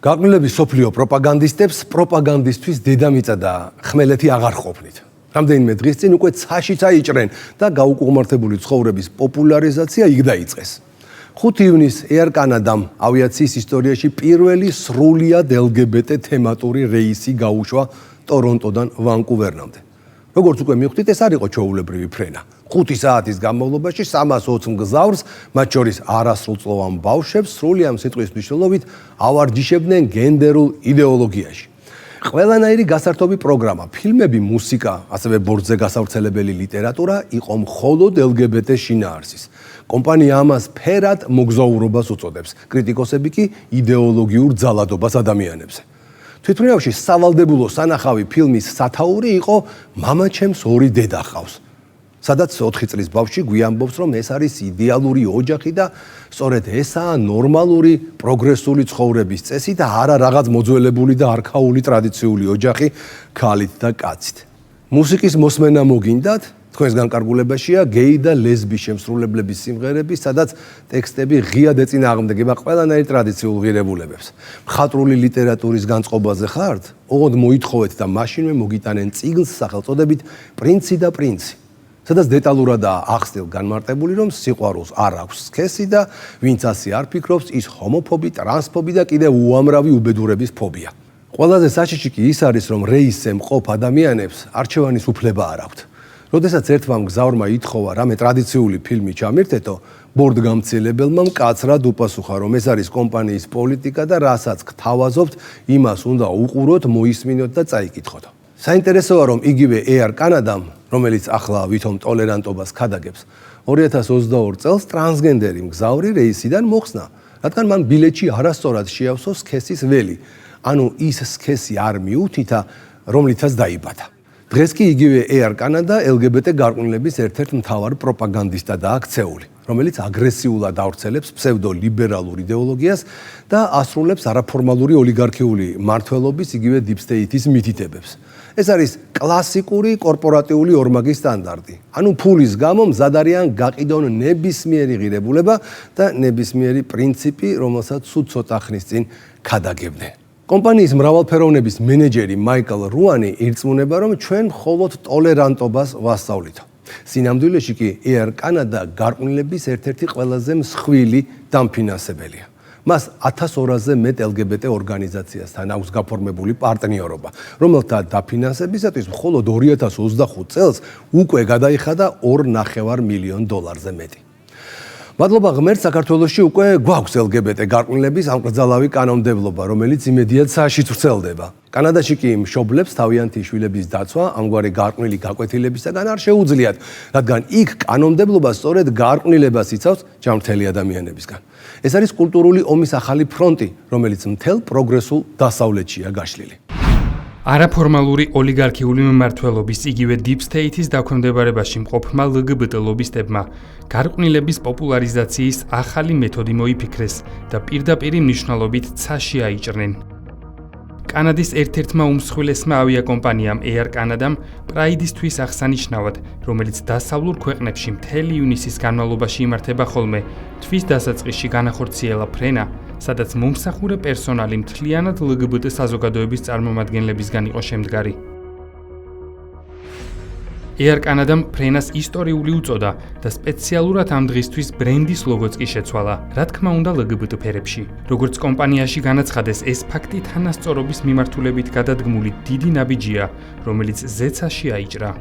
გაყნილების სოფლიო პროპაგანდისტებს პროპაგანდისტვის დედამიწა და ხმელეთი აღარ ყოფნით. რამდენიმე დღის წინ უკვე ცაშიც აიჭრენ და გაუკუღმართებული ცხოვრების პოპულარიზაცია იქ დაიწყეს. 5 ივნისს Air Canada-მ ავიაციის ისტორიაში პირველი სრულიად LGBT თემატური რეისი გაუშვა ტორონტოდან ვანკუვერამდე. როგორც უკვე მივხვდით, ეს არ იყო ჩვეულებრივი ფრენა. 5 საათის განმავლობაში 320 მგზავრს, მათ შორის არასრულწლოვან ბავშვებს, სრული ამ სიტყვის მნიშვნელობით ავარჯიშებდნენ გენდერულ იდეოლოგიაში. ყველანაირი გასართობი პროგრამა, ფილმები, მუსიკა, ასევე ბორცზე გასავრცელებელი ლიტერატურა იყო მხოლოდ LGBT შინაარსის. კომპანია ამას ფერად მოგზაურობას უწოდებს, კრიტიკოსები კი იდეოლოგიურ ძალადობას ადამიანებზე. თვითმფრინავში სავალდებულო სანახავი ფილმის სათაური იყო მამა ჩემს 2 დედა ჰყავს. სადაც 4 წლის ბავშვი გვიამბობს, რომ ეს არის იდეალური ოჯახი და სწორედ ესაა ნორმალური პროგრესული ცხოვრების წესი და არა რაღაც მოძველებული და არქაული ტრადიციული ოჯახი ქალით და კაცით. მუსიკის მოსმენა მოგინდათ? თქვენს განკარგულებაშია გეი და ლესბი შემსრულებლების სიმღერები, სადაც ტექსტები ღიად ეწინააღმდეგება ყველანაირ ტრადიციულ ღირებულებებს. მხატვრული ლიტერატურის განწყობაზე ხართ? ოღონდ მოითხოვეთ და მაშინვე მოგიტანენ წიგნს სახელწოდებით პრინცი და პრინცი. სადაც დეტალურადაა ახსნილ განმარტებული, რომ სიყვარულს არ აქვს სქესი და ვინც ასე არ ფიქრობს, ის ჰომოფობი, ტრანსფობი და კიდევ უამრავი უბედურების ფობია. ყველაზე საშიში კი ის არის, რომ რეისზე მყოფ ადამიანებს არჩევანის უფლება არ აქვთ. როდესაც ერთმა მგზავრმა ითხოვა რამე ტრადიციული ფილმი ჩამირთეთო, ბორდგამციელებელმა მკაცრად უპასუხა, რომ ეს არის კომპანიის პოლიტიკა და რასაც გთავაზობთ, იმას უნდა უყუროთ, მოისმინოთ და წაიკითხოთ. საინტერესოა, რომ იგივე Air Canada-მ, რომელიც ახლა ვითომ ტოლერანტობას ქადაგებს, 2022 წელს ტრანსგენდერი მგზავრი რეისიდან მოხსნა, რადგან მან ბილეთში არასწორად შეავსო სქესის ველი, ანუ ის სქესი არ მიუთითა, რომლითაც დაიბადა. დღეს კი იგივე Air Canada LGBT გარყვნილების ერთ-ერთ მთავარ პროპაგანდისტადაა ქცეული, რომელიც აგრესიულად ავრცელებს ფსევდოლიბერალურ იდეოლოგიას და ასრულებს არაფორმალური ოლიგარქიული მმართველობის იგივე Deep State-ის მითითებებს. ეს არის კლასიკური კორპორატიული ორმაგი სტანდარტი. ანუ ფულის გამო მზად არიან გაყიდონ ნებისმიერი ღირებულება და ნებისმიერი პრინციპი, რომელსაც სულ ცოტა ხნის წინ ქადაგებდნენ. კომპანიის მრავალფეროვნების მენეჯერი მაიკლ რუანი ირწმუნება, რომ ჩვენ მხოლოდ ტოლერანტობას ვასწავლით. სინამდვილეში კი Air Canada გარყვნილების ერთ-ერთი ყველაზე მსხვილი დამფინანსებელია. მას 1200-ზე მეტ LGBT ორგანიზაციასთან აქვს გაფორმებული პარტნიორობა, რომელთა დაფინანსებისათვის მხოლოდ 2025 წელს უკვე გადაიხადა $2.5 მილიონ მეტი. მადლობა ღმერთს, საქართველოში უკვე გვაქვს LGBT გარყვნილების ამკრძალავი კანონმდებლობა, რომელიც იმედიად სააშიც ვრცელდება. კანადაში კი მშობლებს თავიანთი შვილების დაცვა ამგვარი გარყვნილი გაკვეთილებისაგან არ შეუძლიათ, რადგან იქ კანონმდებლობა სწორედ გარყვნილებას იცავს ჯანმრთელი ადამიანებისგან. ეს არის კულტურული ომის ახალი ფრონტი, რომელიც მთელ პროგრესულ დასავლეთშია გაშლილი. არაფორმალური ოლიგარქიული მმართველობის იგივე Deep State-ის დაქვემდებარებაში მყოფმა LGBT ლობისტებმა გარყვნილების პოპულარიზაციის ახალი მეთოდი მოიფიქრეს და პირდაპირი მნიშვნელობით ცაში აიჭრნენ. კანადის ერთ-ერთმა უმსხვილესმა ავიაკომპანიამ Air Canada-მ პრაიდისთვის აღსანიშნავად, რომელიც დასავლურ ქვეყნებში მთელი ივნისის განმავლობაში იმართება ხოლმე, თვის დასაწყისში განახორციელა ფრენა, სადაც მომსახურე პერსონალი მთლიანად LGBT საზოგადოების წარმომადგენლებისგან იყო შემდგარი. Air Canada-მ ფრენას ისტორიული უწოდა და სპეციალურად ამ დღისთვის ბრენდის ლოგოც კი შეცვალა, რა თქმა უნდა LGBT ფერებში. როგორც კომპანიაში განაცხადეს, ეს ფაქტი თანასწორობის მიმართულებით გადადგმული დიდი ნაბიჯია, რომელიც ზეცაში აიჭრა.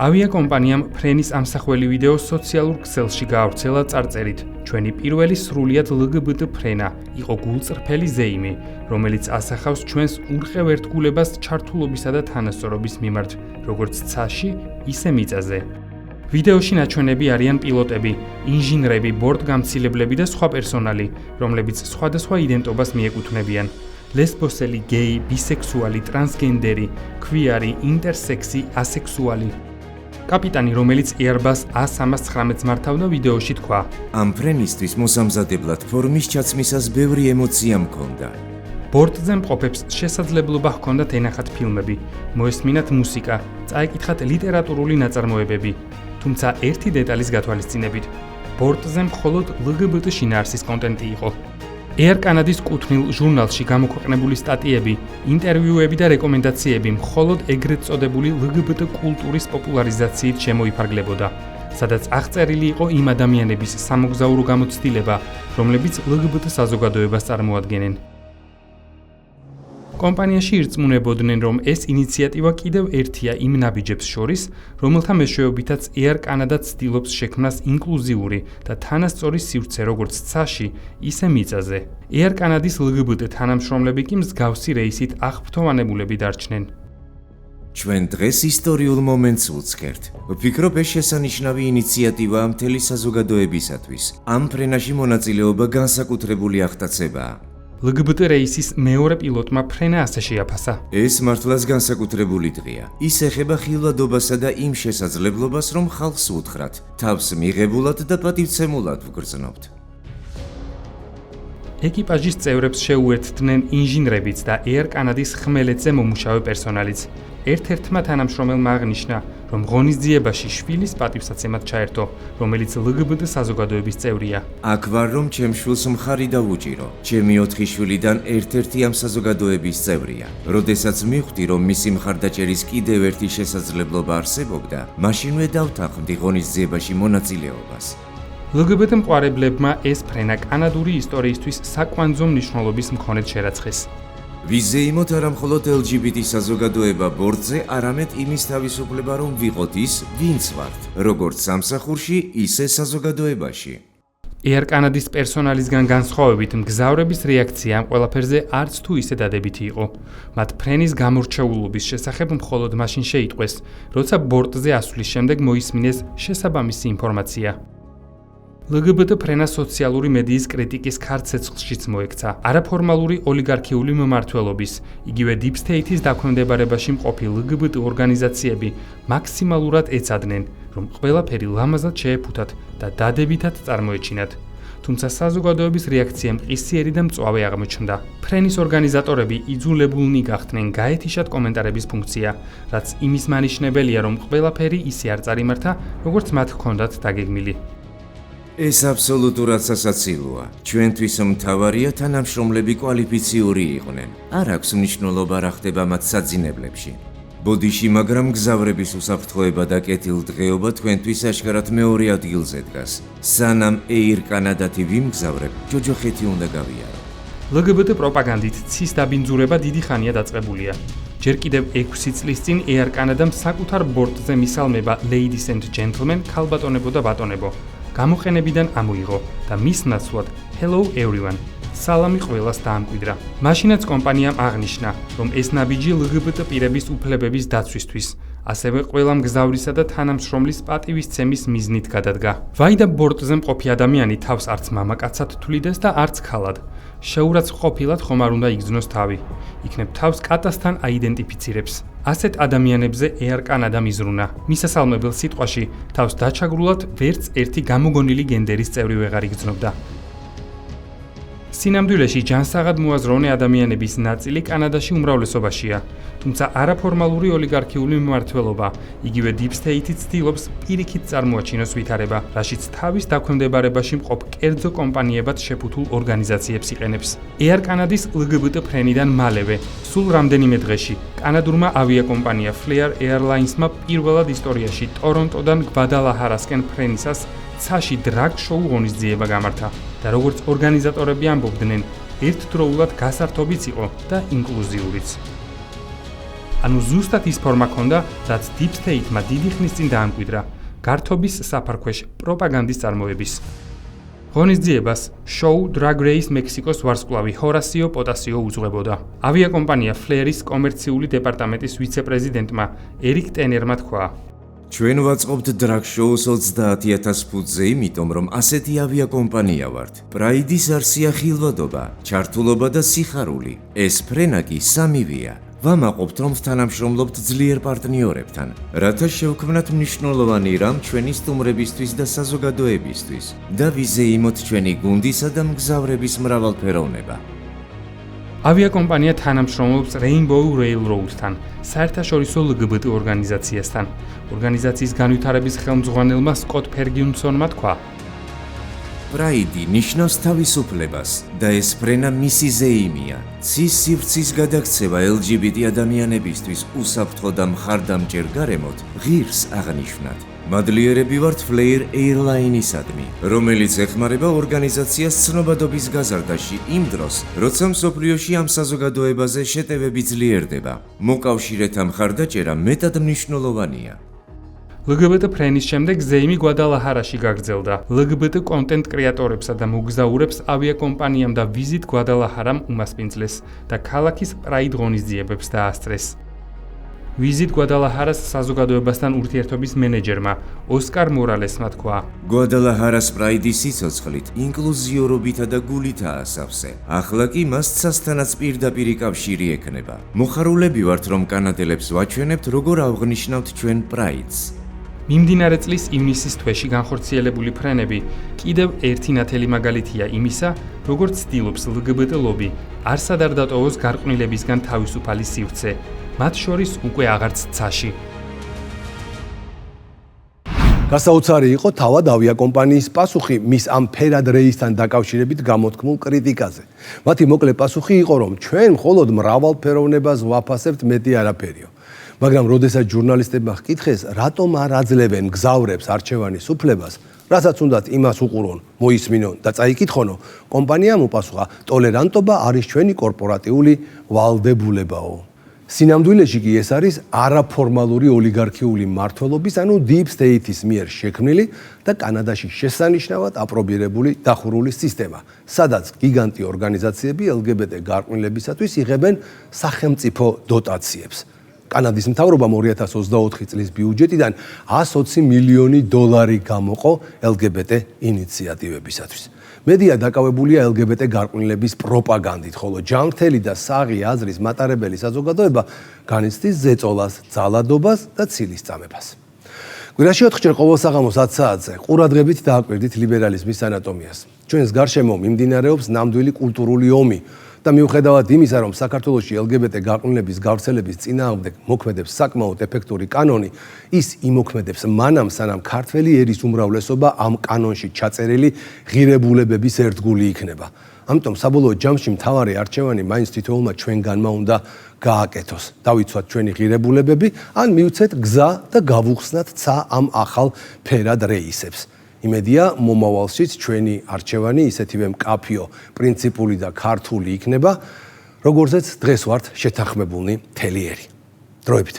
ავიაკომპანიამ ფრენის ამსახველი ვიდეო სოციალურ ქსელში გაავრცელა წარწერით: ჩვენი პირველი სრულიად LGBT ფრენა იყო გულწრფელი ზეიმი, რომელიც ასახავს ჩვენს ურყევერთგულებას ჩართულობისა და თანასწორობის მიმართ, როგორც ცაში, ისე მიწაზე. ვიდეოში ნაჩვენები არიან პილოტები, ინჟინრები, ბორტგამცილებლები და სხვა პერსონალი, რომლებიც სხვადასხვა იდენტობას მიეკუთვნებიან: ლესბოსელი, გეი, ბისექსუალი, ტრანსგენდერი, ქვიარი, ინტერსექსი, ასექსუალი. კაპიტანი, რომელიც Airbus A319-ს მართავდა, ვიდეოში თქვა: ამ ფრენისთვის მოსამზადებლად ფორმის ჩაცმისას ბევრი ემოცია მქონდა. ბორტზე მყოფებს შესაძლებლობა ჰქონდათ ენახათ ფილმები, მოესმინათ მუსიკა, წაეკითხათ ლიტერატურული ნაწარმოებები, თუმცა ერთი დეტალის გათვალისწინებით, ბორტზე მხოლოდ LGBT შინაარსის კონტენტი იყო. Air Canada-ის კუთვნილ ჟურნალში გამოქვეყნებული სტატიები, ინტერვიუები და რეკომენდაციები მხოლოდ ეგრეთ წოდებული LGBT კულტურის პოპულარიზაციით შემოიფარგლებოდა, სადაც აღწერილი იყო იმ ადამიანების სამოგზაურო გამოცდილება, რომლებიც LGBT საზოგადოებას წარმოადგენენ. კომპანიაში ირწმუნებოდნენ, რომ ეს ინიციატივა კიდევ ერთია იმ ნაბიჯებს შორის, რომელთა მეშვეობითაც Air Canada ცდილობს შექმნას ინკლუზიური და თანასწორი სივრცე როგორც ცაში, ისე მიწაზე. Air Canada-ის LGBT თანამშრომლები კი მსგავსი რეისით აღფრთოვანებულები დარჩნენ. ჩვენ დღეს ისტორიულ მომენტს ვუძღერთ. ვფიქრობ, ეს შესანიშნავი ინიციატივაა მთელი საზოგადოებისათვის. ამ ფრენაში მონაწილეობა განსაკუთრებული აღტაცებაა. LGBT რეისის მეორე პილოტმა ფრენა ასე შეაფასა. ეს მართლაც განსაკუთრებული დღეა. ის ეხება ხილვადობასა და იმ შესაძლებლობას, რომ ხალხს უთხრათ, თავს მიღებულად და პატივცემულად ვგრძნობთ. ეკიპაჟის წევრებს შეუერთდნენ ინჟინრებიც და Air Canada-ის ხმელეთზე მომუშავე პერსონალიც. ერთ-ერთმა თანამშრომელმა აღნიშნა, რომ ღონისძიებაში შვილის პატივსაცემად ჩაერთო, რომელიც LGBT საზოგადოების წევრია. აქ ვარ, რომ ჩემ შვილს მხარი დავუჭირო. ჩემი 4 შვილიდან ერთ-ერთი ამ საზოგადოების წევრია. როდესაც მივხვდი, რომ მისი მხარდაჭერის კიდევ ერთი შესაძლებლობა არსებობდა, მაშინვე დავთანხმდი ღონისძიებაში მონაწილეობას. LGBT მყარებლებმა ეს ფრენა კანადური ისტორიისთვის საკვანძო მნიშვნელობის მქონედ შერაცხეს. ვიზეიმოთ არა მხოლოდ LGBT საზოგადოება ბორტზე, არამედ იმის თავისუფლება, რომ ვიყოთ ის, ვინც ვართ, როგორც სამსახურში, ისე საზოგადოებაში. Air Canada-ის პერსონალისგან განსხვავებით, მგზავრების რეაქცია ამ ყველაფერზე არც თუ ისე დადებითი იყო. მათ ფრენის გამორჩეულობის შესახებ მხოლოდ მაშინ შეიტყვეს, როცა ბორტზე ასვლის შემდეგ მოისმინეს შესაბამისი ინფორმაცია. LGBT ფრენა სოციალური მედიის კრიტიკის ქარცეცხლშიც მოექცა. არაფორმალური ოლიგარქიული მმართველობის, იგივე Deep State-ის დაქვემდებარებაში მყოფი LGBT ორგანიზაციები მაქსიმალურად ეცადნენ, რომ ყველაფერი ლამაზად შეეფუთათ და დადებითად წარმოეჩინათ. თუმცა საზოგადოების რეაქცია მყისიერი და მწვავე აღმოჩნდა. ფრენის ორგანიზატორები იძულებულნი გახდნენ გაეთიშათ კომენტარების ფუნქცია, რაც იმის მანიშნებელია, რომ ყველაფერი ისე არ წარიმართა, როგორც მათ ჰქონდათ დაგეგმილი. ეს აბსოლუტურად სასაცილოა. ჩვენთვის მთავარია თანამშრომლები კვალიფიციური იყვნენ. არ აქვს მნიშვნელობა რა ხდება მათ საძინებლებში. ბოდიში, მაგრამ მგზავრების უსაფრთხოება და კეთილდღეობა თქვენთვის აშკარად მეორე ადგილზე დგას. სანამ Air Canada-თი ვიმგზავრებ, ჯოჯოხეთი უნდა გავიარო. LGBT პროპაგანდით ცის დაბინძურება დიდი ხანია დაწყებულია. ჯერ კიდევ 6 წლის წინ Air Canada-მ საკუთარ ბორტზე მისალმება Ladies and Gentlemen ქალბატონებო და ბატონებო გამოყენებიდან ამოიღო და მის ნაცვლად Hello everyone სალამი ყველას დაამკვიდრა. მაშინაც კომპანიამ აღნიშნა, რომ ეს ნაბიჯი LGBT პირების უფლებების დაცვისთვის, ასევე ყველა მგზავრისა და თანამშრომლის პატივისცემის მიზნით გადადგა. ვაიდა ბორტზე მყოფი ადამიანი თავს არც მამაკაცად თვლიდეს და არც ქალად. შეურაცხყოფილად ხომ არ უნდა იგრძნოს თავი. იქნებ თავს კატასთან აიდენტიფიცირებს. ასეთ ადამიანებზე Air Canada მიზრუნა. მისასალმებელ სიტყვაში თავს დაჩაგრულად ვერც ერთი გამოგონილი გენდერის წევრი ვეღარ იგრძნობდა. სინამდვილეში ჯანსაღად მოაზროვნე ადამიანების ნაწილი კანადაში უმრავლესობაშია, თუმცა არაფორმალური ოლიგარქიული მმართველობა, იგივე Deep State-იც ცდილობს პირიქით წარმოაჩინოს ვითარება, რაშიც თავის დაქვემდებარებაში მყოფ კერძო კომპანიებად შეფუთულ ორგანიზაციებს იყენებს. Air Canada-ის LGBT ფრენიდან მალევე, სულ რამდენიმე დღეში, კანადურმა ავიაკომპანია Flair Airlines-მა პირველად ისტორიაში ტორონტოდან გვადალაჰარასკენ ფრენისას ცაში დრაგ შოუ ღონისძიება გამართა და როგორც ორგანიზატორები ამბობდნენ, ერთდროულად გასართობიც იყო და ინკლუზიურიც. ანუ ზუსტად ის ფორმა ჰქონდა, რაც Deep State-მა დიდი ხნის წინ დაამკვიდრა, გართობის საფარქვეშ პროპაგანდის წარმოების. ღონისძიებას შოუ Drag Race Mexico-ს ვარსკვლავი ჰორასიო პოტასიო უძღვებოდა. ავიაკომპანია Flair-ის კომერციული დეპარტამენტის ვიცე-პრეზიდენტმა ერიკ ტენერმა თქვა: ჩვენ ვაწყობთ დრაგ შოუს 30,000 ფუტზე, იმიტომ რომ ასეთი ავიაკომპანია ვართ. პრაიდის არსია ხილვადობა, ჩართულობა და სიხარული. ეს ფრენა კი სამივეა. ვამაყობთ, რომ თანამშრომლობთ ძლიერ პარტნიორებთან, რათა შევქმნათ მნიშვნელოვანი რამ ჩვენი სტუმრებისთვის და საზოგადოებისთვის და ვიზეიმოთ ჩვენი გუნდისა და მგზავრების მრავალფეროვნება. ავიაკომპანია თანამშრომლობს Rainbow Railroad-თან, საერთაშორისო LGBT ორგანიზაციასთან. ორგანიზაციის განვითარების ხელმძღვანელმა სკოტ ფერგიუსონმა თქვა: პრაიდი ნიშნავს თავისუფლებას და ეს ფრენა მისი ზეიმია. ცის სივრცის გადაქცევა LGBT ადამიანებისთვის უსაფრთხო და მხარდამჭერ გარემოთ ღირს აღნიშნად. მადლიერები ვართ Flair Airlines-ისადმი, რომელიც ეხმარება ორგანიზაციას ცნობადობის გაზრდაში იმ დროს, როცა მსოფლიოში ამ საზოგადოებაზე შეტევები ძლიერდება. მოკავშირეთა მხარდაჭერა მეტად მნიშვნელოვანია. LGBT ფრენის შემდეგ ზეიმი გვადალაჰარაში გაგრძელდა. LGBT კონტენტ კრეატორებსა და მოგზაურებს ავიაკომპანიამ და ვიზიტ გვადალაჰარამ უმასპინძლეს და ქალაქის პრაიდ ღონისძიებებს დაასწრეს. ვიზიტ გვადალაჰარას საზოგადოებასთან ურთიერთობის მენეჯერმა ოსკარ მორალესმა თქვა: გვადალაჰარას პრაიდის სიცოცხლით, ინკლუზიურობითა და გულითაა სავსე. ახლა კი მას ცასთანაც პირდაპირი კავშირი ექნება. მოხარულები ვართ, რომ კანადელებს ვაჩვენებთ, როგორ ავღნიშნავთ ჩვენ პრაიდს. მიმდინარე წლის ივნისის თვეში განხორციელებული ფრენები კიდევ ერთი ნათელი მაგალითია იმისა, როგორც ცდილობს LGBT ლობი არსად არ დატოვოს გარყვნილებისგან თავისუფალი სივრცე, მათ შორის უკვე აღარც ცაში. გასაოცარი იყო თავად ავიაკომპანიის პასუხი მის ამ ფერად რეისთან დაკავშირებით გამოთქმულ კრიტიკაზე. მათი მოკლე პასუხი იყო, რომ ჩვენ მხოლოდ მრავალფეროვნებას ვაფასებთ, მეტი არაფერიო. მაგრამ როდესაც ჟურნალისტებმა ჰკითხეს, რატომ არ აძლევენ მგზავრებს არჩევანის უფლებას, რასაც უნდათ იმას უყურონ, მოისმინონ და წაიკითხონო, კომპანიამ უპასუხა, ტოლერანტობა არის ჩვენი კორპორატიული ვალდებულებაო. სინამდვილეში კი ეს არის არაფორმალური ოლიგარქიული მმართველობის, ანუ Deep State-ის მიერ შექმნილი და კანადაში შესანიშნავად აპრობირებული დახურული სისტემა, სადაც გიგანტი ორგანიზაციები LGBT გარყვნილებისათვის იღებენ სახელმწიფო დოტაციებს. კანადის მთავრობამ 2024 წლის ბიუჯეტიდან $120 მილიონი გამოყო LGBT ინიციატივებისათვის. მედია დაკავებულია LGBT გარყვნილების პროპაგანდით, ხოლო ჯანმრთელი და საღი აზრის მატარებელი საზოგადოება განიცდის ზეწოლას, ძალადობას და ცილის წამებას. კვირაში 4-ჯერ ყოველ საღამოს 10 საათზე ყურადღებით დააკვირდით ლიბერალიზმის ანატომიას. ჩვენს გარშემო მიმდინარეობს ნამდვილი კულტურული ომი და მიუხედავად იმისა, რომ საქართველოში LGBT გარყვნილების გავრცელების წინააღმდეგ მოქმედებს საკმაოდ ეფექტური კანონი, ის იმოქმედებს მანამ, სანამ ქართველი ერის უმრავლესობა ამ კანონში ჩაწერილი ღირებულებების ერთგული იქნება. ამიტომ საბოლოო ჯამში მთავარი არჩევანი მაინც თითოეულმა ჩვენგანმა უნდა გააკეთოს. დავიცვათ ჩვენი ღირებულებები, ან მივცეთ გზა და გავუხსნათ ცა ამ ახალ ფერად რეისებს. იმედია, მომავალშიც ჩვენი არჩევანი ისეთივე მკაფიო, პრინციპული და ქართული იქნება, როგორზეც დღეს ვართ შეთანხმებულნი თელიერი. დროებით.